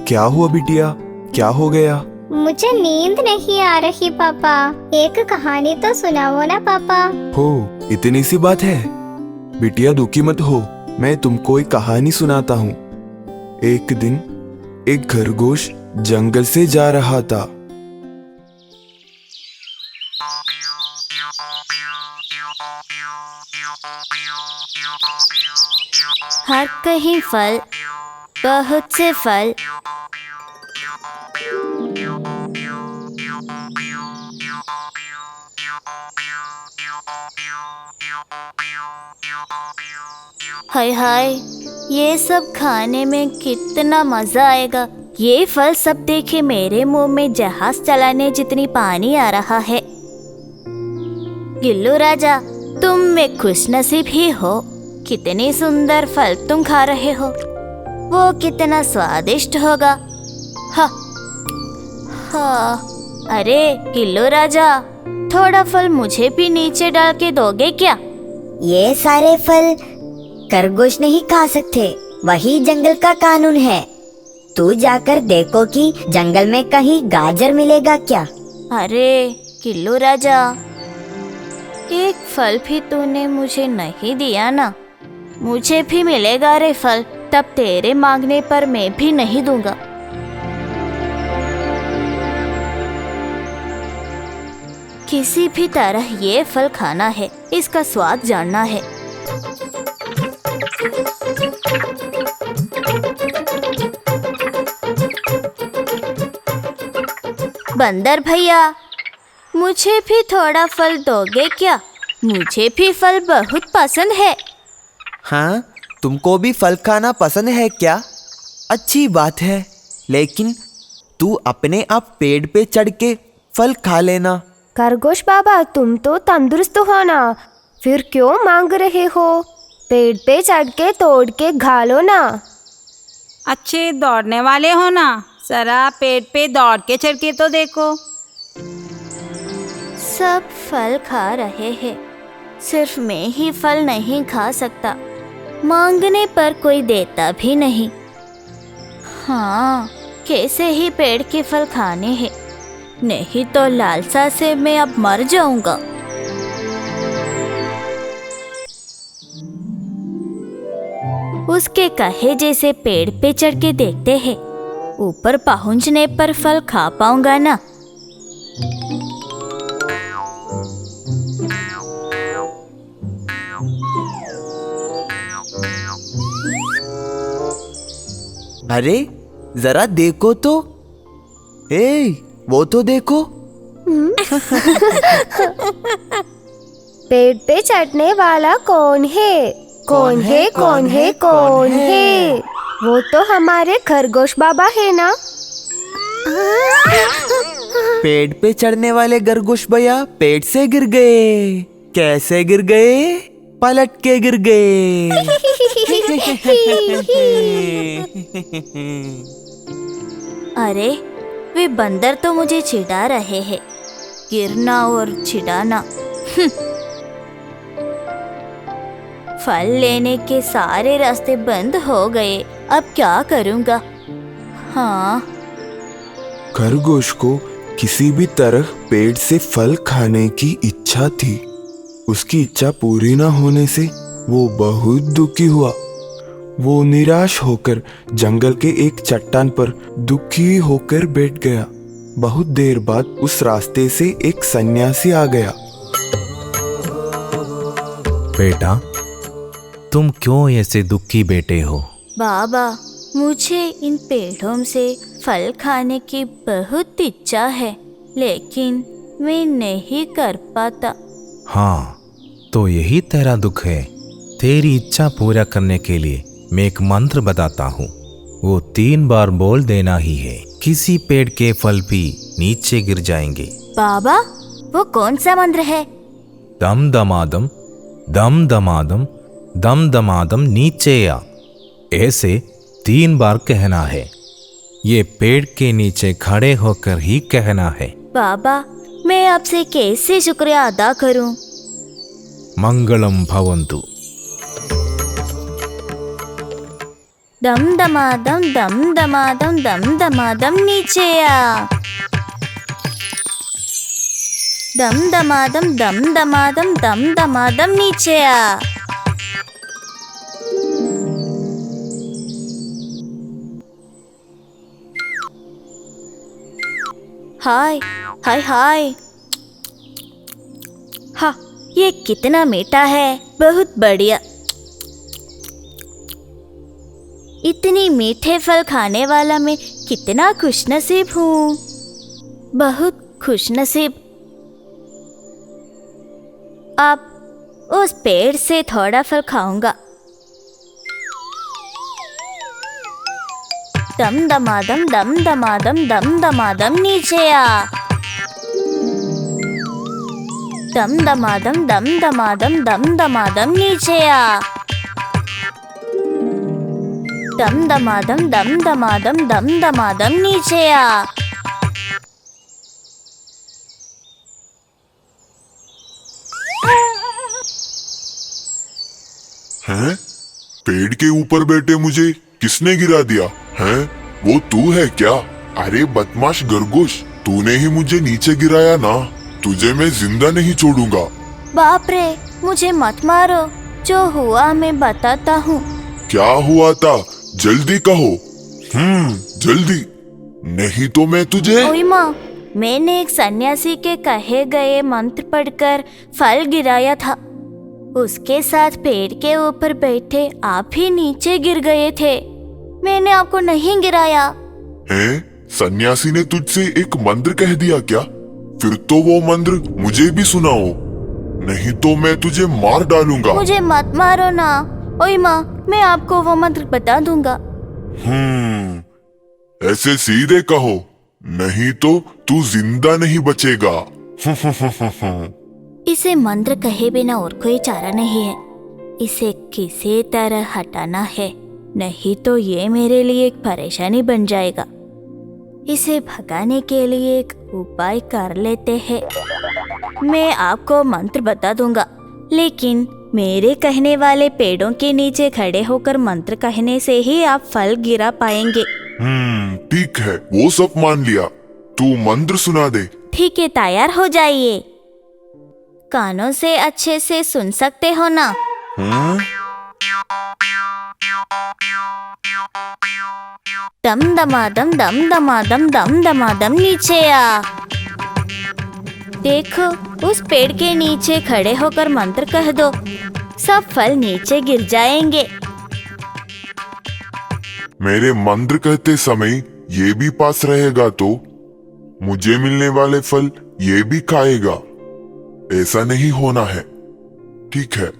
S11: क्या हुआ बिटिया? क्या हो गया?
S3: मुझे नींद नहीं आ रही पापा। एक कहानी तो सुनाओ ना पापा।
S11: हो, इतनी सी बात है? बिटिया दुखी मत हो, मैं तुमको एक कहानी सुनाता हूँ। एक दिन एक खरगोश जंगल से जा रहा था।
S4: हर कहीं फल, बहुत से फल। हाय हाय, ये सब खाने में कितना मजा आएगा। ये फल सब देखे मेरे मुंह में जहाज चलाने जितनी पानी आ रहा है। गिल्लू राजा, तुम में खुशनसीब ही हो। कितने सुंदर फल तुम खा रहे हो। वो कितना स्वादिष्ट होगा। हा हा। अरे गिल्लू राजा, थोड़ा फल मुझे भी नीचे डाल के दोगे क्या?
S12: ये सारे फल खरगोश नहीं खा सकते, वही जंगल का कानून है। तू जाकर देखो कि जंगल में कहीं गाजर मिलेगा क्या।
S4: अरे गिल्लू राजा, एक फल भी तूने मुझे नहीं दिया ना। मुझे भी मिलेगा रे फल, तब तेरे मांगने पर मैं भी नहीं दूंगा। किसी भी तरह ये फल खाना है, इसका स्वाद जानना है। बंदर भैया, मुझे भी थोड़ा फल दोगे क्या? मुझे भी फल बहुत पसंद है।
S2: हाँ, तुमको भी फल खाना पसंद है क्या? अच्छी बात है, लेकिन तू अपने आप पेड़ पे चढ़ के फल खा लेना।
S7: खरगोश बाबा, तुम तो तंदुरुस्त हो ना, फिर क्यों मांग रहे हो? पेड़ पे चढ़ के तोड़ के खा लो ना।
S6: अच्छे दौड़ने वाले हो ना, जरा पेड़ पे दौड़ के चढ़ के तो देखो।
S4: सब फल खा रहे हैं, सिर्फ मैं ही फल नहीं खा सकता। मांगने पर कोई देता भी नहीं। हाँ, कैसे ही पेड़ के फल खाने हैं, नहीं तो लालसा से मैं अब मर जाऊंगा। उसके कहे जैसे पेड़ पे चढ़ के देखते हैं, ऊपर पहुंचने पर फल खा पाऊंगा ना।
S2: अरे जरा देखो तो। वो तो देखो।
S7: पेड़ पे चढ़ने वाला कौन है? कौन है? कौन है? कौन है? वो तो हमारे खरगोश बाबा है ना।
S2: पेड़ पे चढ़ने वाले खरगोश भैया पेड़ से गिर गए। कैसे गिर गए? पलट के गिर गए।
S4: अरे वे बंदर तो मुझे चिढ़ा रहे हैं। गिरना और चिढ़ाना। फल लेने के सारे रास्ते बंद हो गए, अब क्या करूँगा? हाँ,
S11: खरगोश को किसी भी तरह पेड़ से फल खाने की इच्छा थी। उसकी इच्छा पूरी न होने से वो बहुत दुखी हुआ। वो निराश होकर जंगल के एक चट्टान पर दुखी होकर बैठ गया। बहुत देर बाद उस रास्ते से एक सन्यासी आ गया।
S13: बेटा, तुम क्यों ऐसे दुखी बैठे हो?
S4: बाबा, मुझे इन पेड़ों से फल खाने की बहुत इच्छा है, लेकिन मैं नहीं कर पाता।
S13: हाँ, तो यही तेरा दुख है। तेरी इच्छा पूरा करने के लिए मैं एक मंत्र बताता हूँ। वो 3 बार बोल देना ही है। किसी पेड़ के फल भी नीचे गिर जाएंगे।
S4: बाबा, वो कौन सा मंत्र है?
S13: दम दमादम, दम दमादम, दम दमादम नीचे आ। ऐसे 3 बार कहना है। ये पेड़ के नीचे खड़े होकर ही कहना है।
S4: बाबा, मैं आपसे कैसे शुक्रिया अदा करूं?
S13: मंगलम भवन्तु।
S4: दम दमादम, दम दमादम, दम दमादम नीचे आ। दम दमादम, दम दमादम, दम दमादम नीचे आ। हाय हाय हाय। हाँ, ये कितना मीठा है, बहुत बढ़िया। इतनी मीठे फल खाने वाला मैं कितना खुशनसीब हूँ, बहुत खुशनसीब। अब उस पेड़ से थोड़ा फल खाऊंगा। दम दमादम दम दमादम दम दमादम नीचे आ। दम दमादम दम दमादम दम दमादम नीचे आ। दम दमादम दम दमादम दम दमादम नीचे आ।
S14: हैं? पेड़ के ऊपर बैठे मुझे किसने गिरा दिया? हैं? वो तू है क्या? अरे बदमाश खरगोश, तूने ही मुझे नीचे गिराया ना। तुझे मैं जिंदा नहीं छोड़ूंगा।
S4: बाप रे, मुझे मत मारो, जो हुआ मैं बताता हूँ।
S14: क्या हुआ था? जल्दी कहो। जल्दी, नहीं तो मैं तुझे।
S4: ओए माँ, मैंने एक सन्यासी के कहे गए मंत्र पढ़कर फल गिराया था। उसके साथ पेड़ के ऊपर बैठे आप ही नीचे गिर गए थे। मैंने आपको नहीं गिराया।
S14: हैं? सन्यासी ने तुझसे एक मंत्र कह दिया क्या? फिर तो वो मंत्र मुझे भी सुनाओ, नहीं तो मैं तुझे मार डालूंगा।
S4: मुझे मत मारो ना। ओए माँ, मैं आपको वो मंत्र बता दूंगा।
S14: ऐसे सीधे कहो, नहीं तो तू जिंदा नहीं बचेगा।
S4: इसे मंत्र कहे बिना और कोई चारा नहीं है। इसे किसी तरह हटाना है, नहीं तो ये मेरे लिए एक परेशानी बन जाएगा। इसे भगाने के लिए एक उपाय कर लेते हैं। मैं आपको मंत्र बता दूंगा, लेकिन मेरे कहने वाले पेड़ों के नीचे खड़े होकर मंत्र कहने से ही आप फल गिरा पाएंगे।
S14: ठीक है, वो सब मान लिया। तू मंत्र सुना दे।
S4: ठीक है, तैयार हो जाइए। कानों से अच्छे से सुन सकते हो ना? दम दमादम दम दमादम दम दमादम नीचे आ। देखो, उस पेड़ के नीचे खड़े होकर मंत्र कह दो, सब फल नीचे गिर जाएंगे।
S14: मेरे मंत्र कहते समय ये भी पास रहेगा तो मुझे मिलने वाले फल ये भी खाएगा। ऐसा नहीं होना है। ठीक है,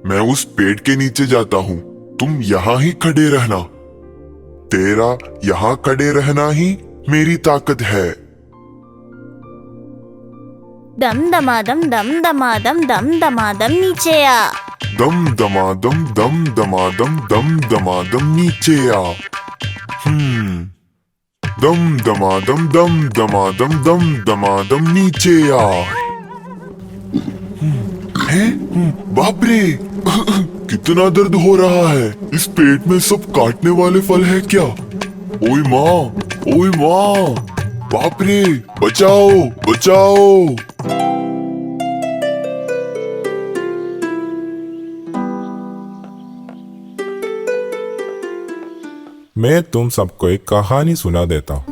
S14: मैं उस पेड़ के नीचे जाता हूँ, तुम यहाँ ही खड़े रहना। तेरा यहाँ खड़े रहना ही मेरी ताकत है।
S4: दम दमादम दम दमादम दम दमादम नीचे आ।
S14: दम दमादम दम दमादम दम दमादम नीचे आ। दम दमादम दम दमादम दम दमादम नीचे आ। बाप रे, कितना दर्द हो रहा है। इस पेट में सब काटने वाले फल है क्या? ओए माँ, ओए माँ, बाप रे, बचाओ बचाओ।
S1: मैं तुम सबको एक कहानी सुना देता हूँ।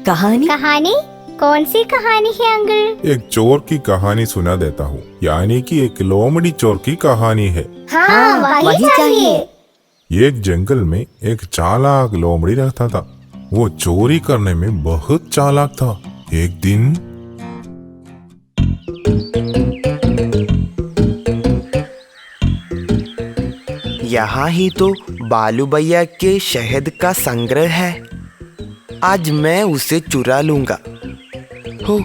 S3: कहानी? कहानी? कौन सी कहानी है अंकल?
S1: एक चोर की कहानी सुना देता हूँ, यानी कि एक लोमड़ी चोर की कहानी है।
S3: हाँ, वही चाहिए।
S1: एक जंगल में एक चालाक लोमड़ी रहता था। वो चोरी करने में बहुत चालाक था। एक दिन
S2: यहाँ ही तो बालू भैया के शहद का संग्रह है। आज मैं उसे चुरा लूंगा। हो,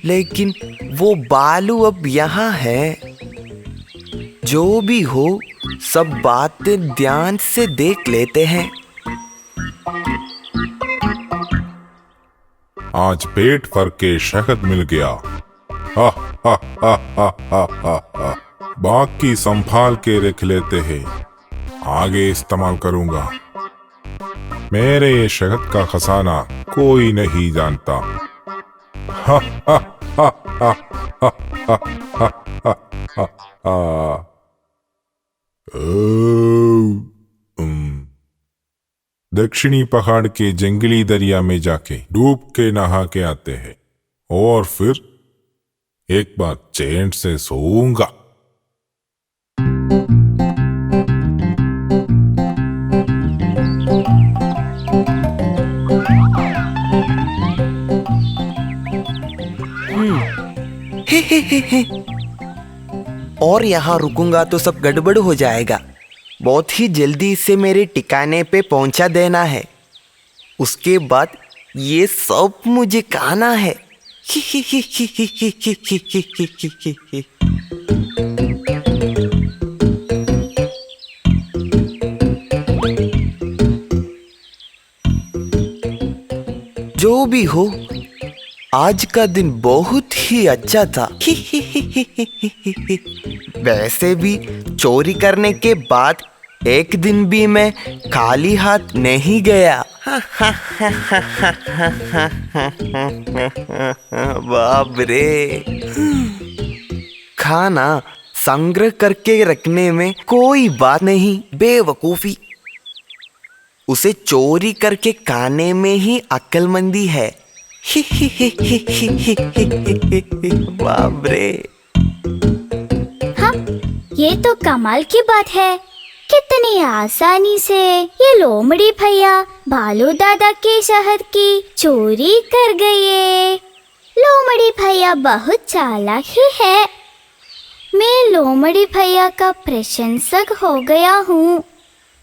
S2: लेकिन वो बालू अब यहाँ है। जो भी हो, सब बातें ध्यान से देख लेते हैं।
S1: आज पेट भर के शहद मिल गया। हा हा हा हा हा हा हा। बाकी संभाल के रख लेते हैं, आगे इस्तेमाल करूंगा। मेरे ये शहद का खजाना कोई नहीं जानता। हा हा हा हा हा हा हा हा हा। दक्षिणी पहाड़ के जंगली दरिया में जाके डूब के नहा के आते हैं और फिर एक बार चैन से सोऊंगा।
S2: और यहाँ रुकूंगा तो सब गड़बड़ हो जाएगा। बहुत ही जल्दी इसे मेरे ठिकाने पे पहुंचा देना है। उसके बाद ये सब मुझे खाना है। जो भी हो, आज का दिन बहुत ही अच्छा था। वैसे भी चोरी करने के बाद एक दिन भी मैं खाली हाथ नहीं गया। बाप रे, खाना संग्रह करके रखने में कोई बात नहीं, बेवकूफी। उसे चोरी करके खाने में ही अक्लमंदी है। बाप रे।
S3: हाँ, ये तो कमाल की बात है। कितनी आसानी से ये लोमड़ी भैया भालू दादा के शहद की चोरी कर गए। लोमड़ी भैया बहुत चालाक ही है। मैं लोमड़ी भैया का प्रशंसक हो गया हूँ।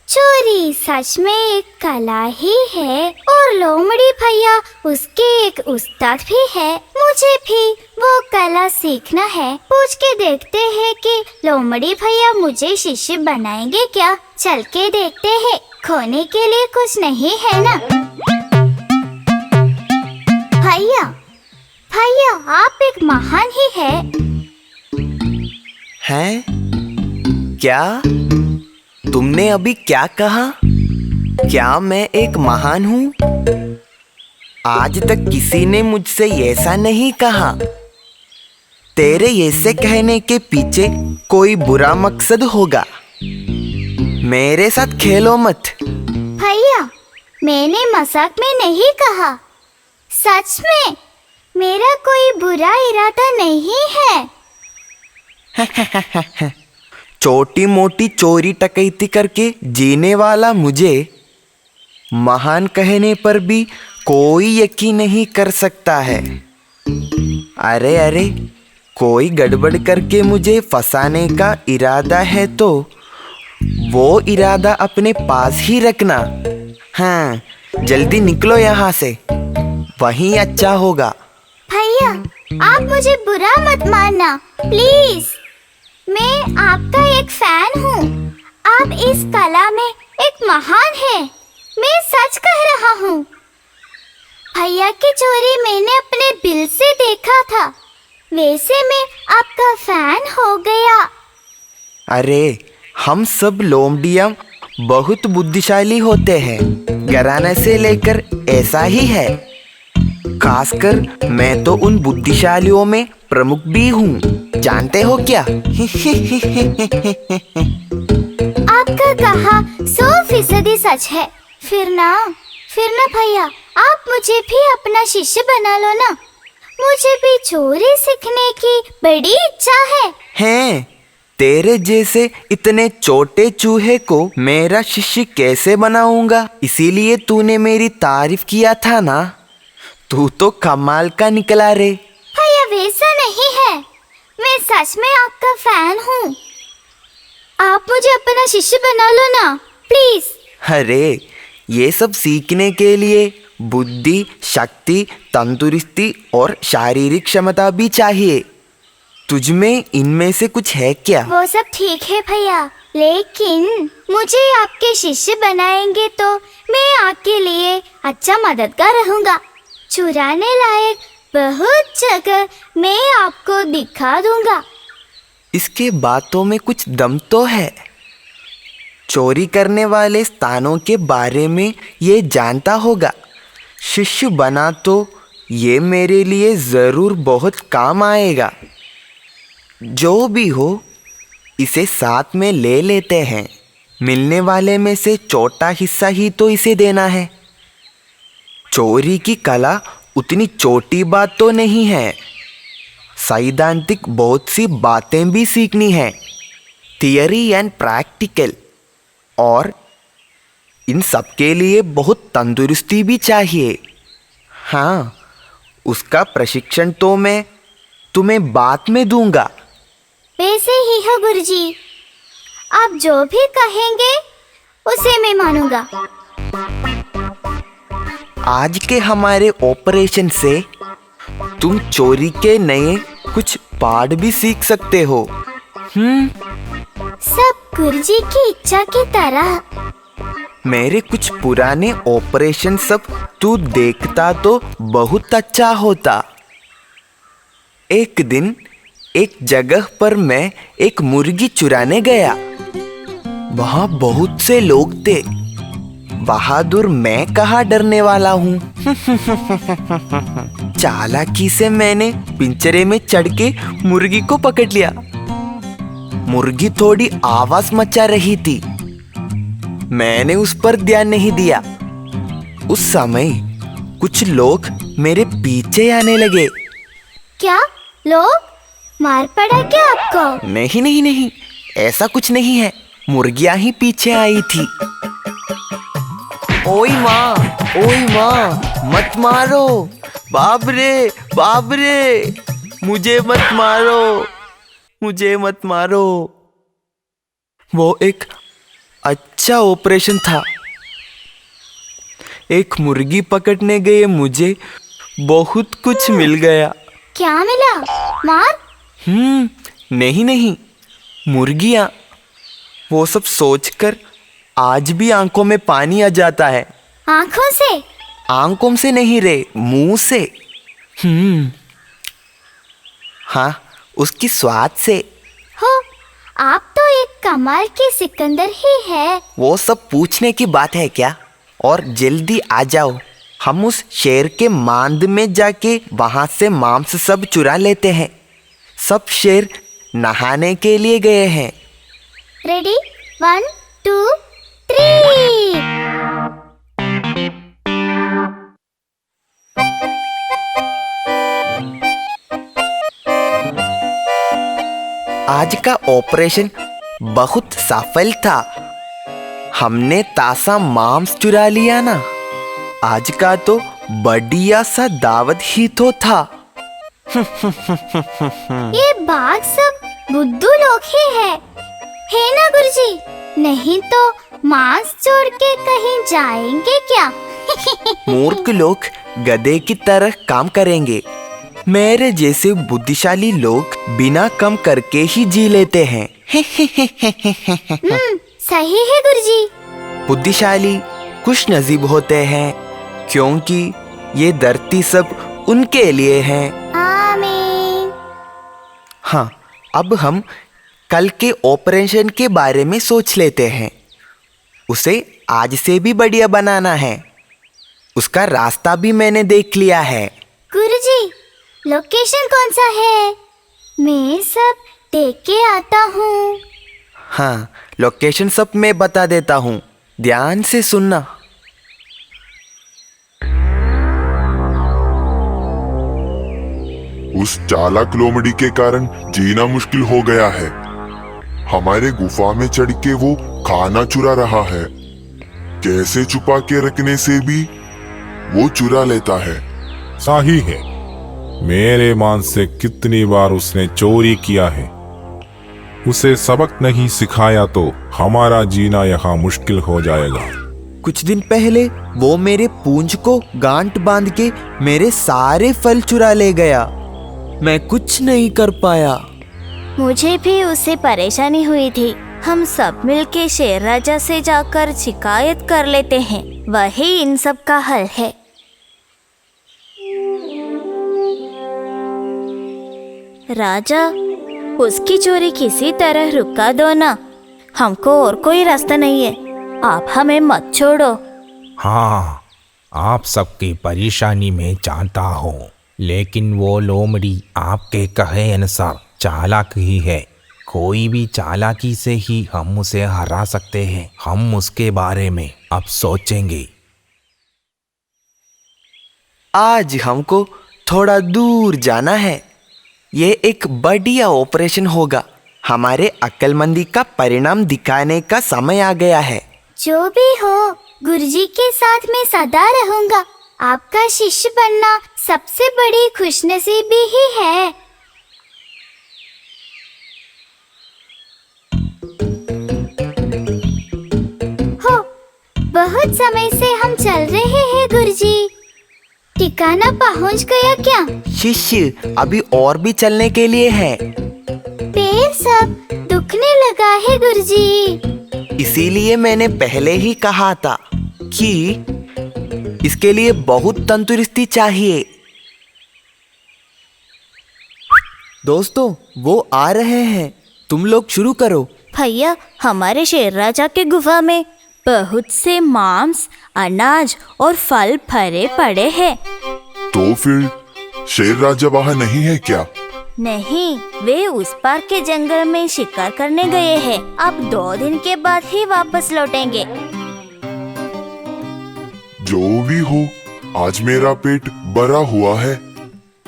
S3: चोरी सच में एक कला ही है और लोमड़ी भैया उसके एक उस्ताद भी है। मुझे भी वो कला सीखना है। पूछ के देखते हैं कि लोमड़ी भैया मुझे शिष्य बनाएंगे क्या। चल के देखते हैं, खोने के लिए कुछ नहीं है ना। भैया भैया, आप एक महान ही है।
S2: हैं? क्या? तुमने अभी क्या कहा? क्या मैं एक महान हूँ? आज तक किसी ने मुझसे ऐसा नहीं कहा। तेरे ऐसे कहने के पीछे कोई बुरा मकसद होगा। मेरे साथ खेलो मत।
S3: भैया, मैंने मजाक में नहीं कहा, सच में मेरा कोई बुरा इरादा नहीं है।
S2: छोटी मोटी चोरी टकैती करके जीने वाला मुझे महान कहने पर भी कोई यकीन नहीं कर सकता है। अरे अरे, कोई गड़बड़ करके मुझे फंसाने का इरादा है तो वो इरादा अपने पास ही रखना। हाँ, जल्दी निकलो यहाँ से, वहीं अच्छा होगा।
S3: भैया, आप मुझे बुरा मत मानना प्लीज। मैं आपका एक फैन हूँ। आप इस कला में एक महान है। मैं सच कह रहा हूँ। भैया की चोरी मैंने अपने दिल से देखा था, वैसे मैं आपका फैन हो गया।
S2: अरे, हम सब लोमड़ियाँ बहुत बुद्धिशाली होते हैं। घराने से लेकर ऐसा ही है। खासकर मैं तो उन बुद्धिशालियों में प्रमुख भी हूँ। जानते हो क्या?
S3: आपका कहा 100% सच है। फिर ना भैया, आप मुझे भी अपना शिष्य बना लो ना। मुझे भी चोरी सीखने की बड़ी इच्छा है।
S2: हैं? तेरे जैसे इतने छोटे चूहे को मेरा शिष्य कैसे बनाऊंगा? इसीलिए तूने मेरी तारीफ किया था ना। तू तो कमाल का निकला रे।
S3: भैया, वैसा नहीं है। मैं सच में आपका फैन हूँ। आप मुझे अपना शिष्य बना लो ना प्लीज।
S2: अरे, ये सब सीखने के लिए बुद्धि, शक्ति, तंदुरुस्ती और शारीरिक क्षमता भी चाहिए। तुझमें इनमें से कुछ है क्या?
S3: वो सब ठीक है भैया, लेकिन मुझे आपके शिष्य बनाएंगे तो मैं आपके लिए अच्छा मददगार रहूँगा। चुराने लायक बहुत जगह मैं आपको दिखा दूंगा।
S2: इसके बातों में कुछ दम तो है। चोरी करने वाले स्थानों के बारे में ये जानता होगा। शिष्य बना तो ये मेरे लिए ज़रूर बहुत काम आएगा। जो भी हो, इसे साथ में ले लेते हैं। मिलने वाले में से छोटा हिस्सा ही तो इसे देना है। चोरी की कला उतनी छोटी बात तो नहीं है। सैद्धांतिक बहुत सी बातें भी सीखनी है, थियरी एंड प्रैक्टिकल, और इन सब के लिए बहुत तंदुरुस्ती भी चाहिए। हाँ, उसका प्रशिक्षण तो मैं तुम्हें बाद में दूंगा।
S3: वैसे ही है गुरुजी, आप जो भी कहेंगे उसे मैं मानूंगा।
S2: आज के हमारे ऑपरेशन से तुम चोरी के नए कुछ पाठ भी सीख सकते हो।
S3: सब गुरुजी की इच्छा की तरह।
S2: मेरे कुछ पुराने ऑपरेशन सब तू देखता तो बहुत अच्छा होता। एक दिन एक जगह पर मैं एक मुर्गी चुराने गया। वहाँ बहुत से लोग थे। बहादुर मैं कहाँ डरने वाला हूँ। चालाकी से मैंने पिंजरे में चढ़ के मुर्गी को पकड़ लिया। मुर्गी थोड़ी आवाज मचा रही थी। मैंने उस पर ध्यान नहीं दिया। उस समय कुछ लोग मेरे पीछे आने लगे।
S3: क्या लोग? मार पड़ा क्या आपको?
S2: नहीं नहीं नहीं, ऐसा कुछ नहीं है। मुर्गियां ही पीछे आई थी। ओए माँ, मत मारो। बाप रे, मुझे मत मारो। वो एक अच्छा ऑपरेशन था। एक मुर्गी पकड़ने गए मुझे बहुत कुछ मिल गया।
S3: क्या मिला? मार?
S2: नहीं, मुर्गियां। वो सब सोचकर आज भी आंखों में पानी आ जाता है।
S3: आंखों से?
S2: आंखों से नहीं रे, मुंह से। हाँ, उसकी स्वाद से।
S3: हो, आप तो एक कमाल के सिकंदर ही है।
S2: वो सब पूछने की बात है क्या? और जल्दी आ जाओ, हम उस शेर के मांद में जाके वहां से मांस सब चुरा लेते हैं। सब शेर नहाने के लिए गए हैं।
S3: रेडी? 1, 2, 3।
S2: आज का ऑपरेशन बहुत सफल था। हमने ताजा मांस चुरा लिया ना। आज का तो बढ़िया सा दावत ही तो था।
S3: ये बाघ सब बुद्धू लोग ही है ना गुरुजी? नहीं तो मांस छोड़ के कहीं जाएंगे क्या?
S2: मूर्ख लोग गधे की तरह काम करेंगे। मेरे जैसे बुद्धिशाली लोग बिना कम करके ही जी लेते हैं।
S3: सही है गुरुजी।
S2: बुद्धिशाली खुश नसीब होते हैं, क्योंकि ये धरती सब उनके लिए है।
S3: आमीन।
S2: हाँ, अब हम कल के ऑपरेशन के बारे में सोच लेते हैं। उसे आज से भी बढ़िया बनाना है। उसका रास्ता भी मैंने देख लिया है।
S3: गुरुजी, लोकेशन कौन सा है? मैं सब देख के आता हूँ।
S2: हाँ, लोकेशन सब मैं बता देता हूँ, ध्यान से सुनना।
S14: उस चालाक लोमड़ी के कारण जीना मुश्किल हो गया है। हमारे गुफा में चढ़ के वो खाना चुरा रहा है। कैसे छुपा के रखने से भी वो चुरा लेता है।
S1: सही है। मेरे मान से कितनी बार उसने चोरी किया है। उसे सबक नहीं सिखाया तो हमारा जीना यहाँ मुश्किल हो जाएगा।
S2: कुछ दिन पहले वो मेरे पूंछ को गांठ बांध के मेरे सारे फल चुरा ले गया। मैं कुछ नहीं कर पाया।
S4: मुझे भी उससे परेशानी हुई थी। हम सब मिलके शेर राजा से जाकर शिकायत कर लेते हैं, वही इन सब का हल है। राजा, उसकी चोरी किसी तरह रुका दो ना। हमको और कोई रास्ता नहीं है। आप हमें मत छोड़ो।
S13: हाँ, आप सबकी परेशानी में जानता हूँ, लेकिन वो लोमड़ी आपके कहे अनुसार चालाक ही है। कोई भी चालाकी से ही हम उसे हरा सकते हैं। हम उसके बारे में अब सोचेंगे।
S2: आज हमको थोड़ा दूर जाना है। ये एक बढ़िया ऑपरेशन होगा। हमारे अक्लमंदी का परिणाम दिखाने का समय आ गया है।
S3: जो भी हो, गुरुजी के साथ मैं सदा रहूंगा। आपका शिष्य बनना सबसे बड़ी खुशनसीबी ही है। हो, बहुत समय से हम चल रहे हैं गुरुजी। ठिकाना पहुंच गया क्या?
S2: शिष्य अभी और भी चलने के लिए है।
S3: पैर सब दुखने लगा है गुरुजी।
S2: इसीलिए मैंने पहले ही कहा था कि इसके लिए बहुत तंदुरुस्ती चाहिए। दोस्तों, वो आ रहे हैं। तुम लोग शुरू करो।
S4: भैया, हमारे शेर राजा के गुफा में बहुत से मांस, अनाज और फल भरे पड़े हैं।
S14: तो फिर शेर राजा वहाँ नहीं है क्या?
S4: नहीं, वे उस पार के जंगल में शिकार करने गए हैं। अब 2 दिन के बाद ही वापस लौटेंगे।
S14: जो भी हो, आज मेरा पेट भरा हुआ है।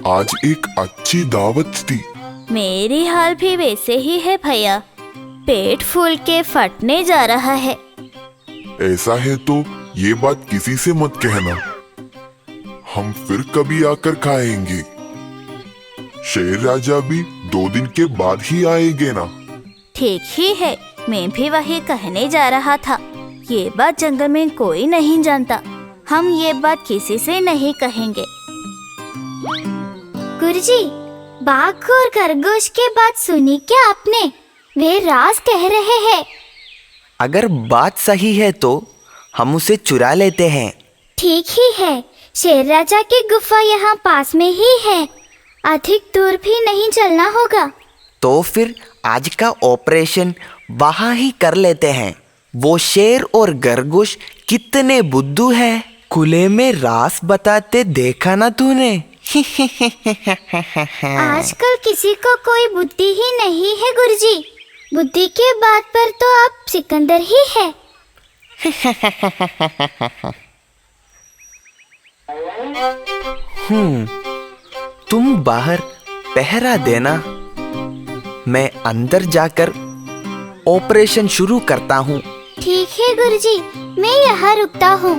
S14: आज एक अच्छी दावत थी।
S4: मेरी हाल भी वैसे ही है भैया। पेट फूल के फटने जा रहा है।
S14: ऐसा है तो ये बात किसी से मत कहना। हम फिर कभी आकर खाएंगे। शेर राजा भी 2 दिन के बाद ही आएंगे ना?
S4: ठीक ही है, मैं भी वही कहने जा रहा था। ये बात जंगल में कोई नहीं जानता। हम ये बात किसी से नहीं कहेंगे।
S3: गुरुजी, बाघ और खरगोश के बात सुनी क्या आपने? वे राज कह रहे हैं।
S2: अगर बात सही है तो हम उसे चुरा लेते हैं।
S3: ठीक ही है। शेर राजा की गुफा यहाँ पास में ही है। अधिक दूर भी नहीं चलना होगा।
S2: तो फिर आज का ऑपरेशन वहाँ ही कर लेते हैं। वो शेर और खरगोश कितने बुद्धू हैं। खुले में रास बताते देखा ना तूने?
S3: आजकल किसी को कोई बुद्धि ही नहीं है गुरुजी। बुद्धि के बात पर तो आप सिकंदर ही है।
S2: तुम बाहर पहरा देना। मैं अंदर जाकर ऑपरेशन शुरू करता हूँ।
S3: ठीक है गुरुजी, मैं यहाँ रुकता हूँ।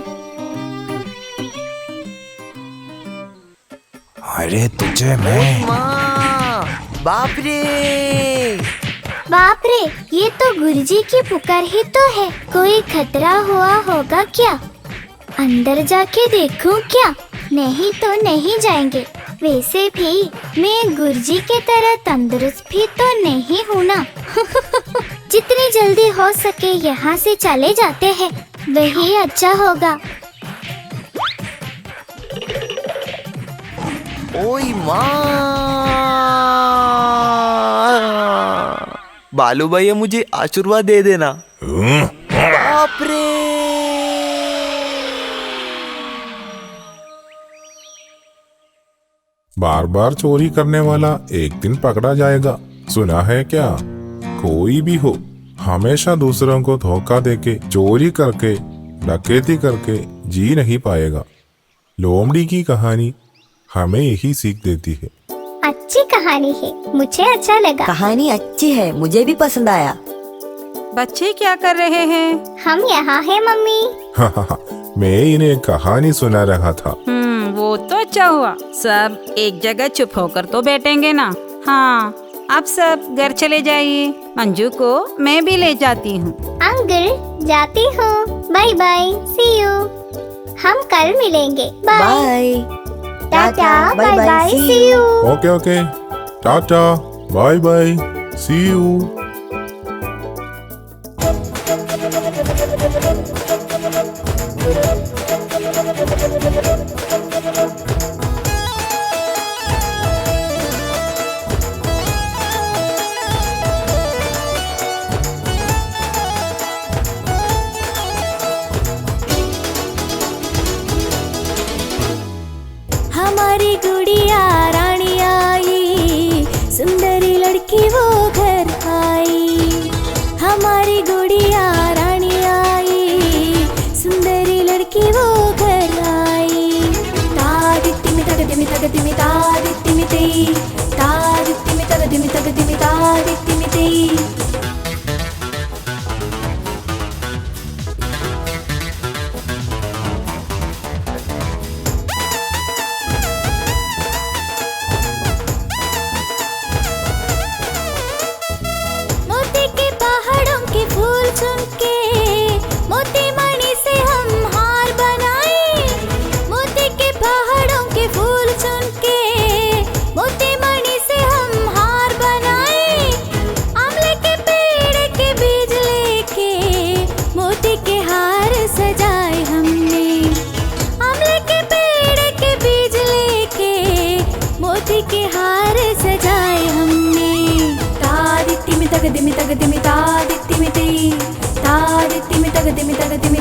S13: अरे तुझे मैं।
S2: बाप रे!
S3: बाप रे, ये तो गुरुजी की पुकार ही तो है। कोई खतरा हुआ होगा क्या? अंदर जाके देखूं क्या? नहीं तो नहीं जाएंगे। वैसे भी मैं गुरुजी के तरह तंदुरुस्त भी तो नहीं हूँ ना। जितनी जल्दी हो सके यहाँ से चले जाते हैं, वही अच्छा होगा।
S2: ओई माँ! बालू भैया, मुझे आशीर्वाद दे देना। बाप रे!
S1: बार बार चोरी करने वाला एक दिन पकड़ा जाएगा। सुना है क्या? कोई भी हो, हमेशा दूसरों को धोखा देके, चोरी करके, डकैती करके जी नहीं पाएगा। लोमड़ी की कहानी हमें यही सीख देती है।
S3: अच्छी कहानी है, मुझे अच्छा लगा।
S12: कहानी अच्छी है, मुझे भी पसंद आया।
S6: बच्चे क्या कर रहे हैं?
S3: हम यहाँ हैं मम्मी।
S1: मैं इन्हें कहानी सुना रहा था।
S6: वो तो अच्छा हुआ। सब एक जगह चुप होकर तो बैठेंगे ना। हाँ, आप सब घर चले जाइए। मंजू को मैं भी ले जाती हूँ।
S3: अंकल, जाती हूँ। Bye bye, see you. हम कल मिलेंगे। Bye. Tata, bye bye, see you.
S1: Okay, tata, bye bye, see you.
S5: हमारी गुड़िया रानी आई, सुंदरी लड़की वो घर आई। तादित्तिमि तगदिमि तगदिमि तादित्तिमि ते मोती के पहाड़ों के फूल चुन के मोती मणि से हम हार बनाए मोती के पहाड़ों के फूल चुन के मोती मणि से हम हार बनाए आंवले के पेड़ के बीज लेके मोती के हार सजाए हमने आंवले के पेड़ के बीज लेके मोती के हार सजाए हमने तादित्तिमि तगदिमि तगदिमि तादित्तिमि ते तादित्तिमि तगदिमि तगदिमि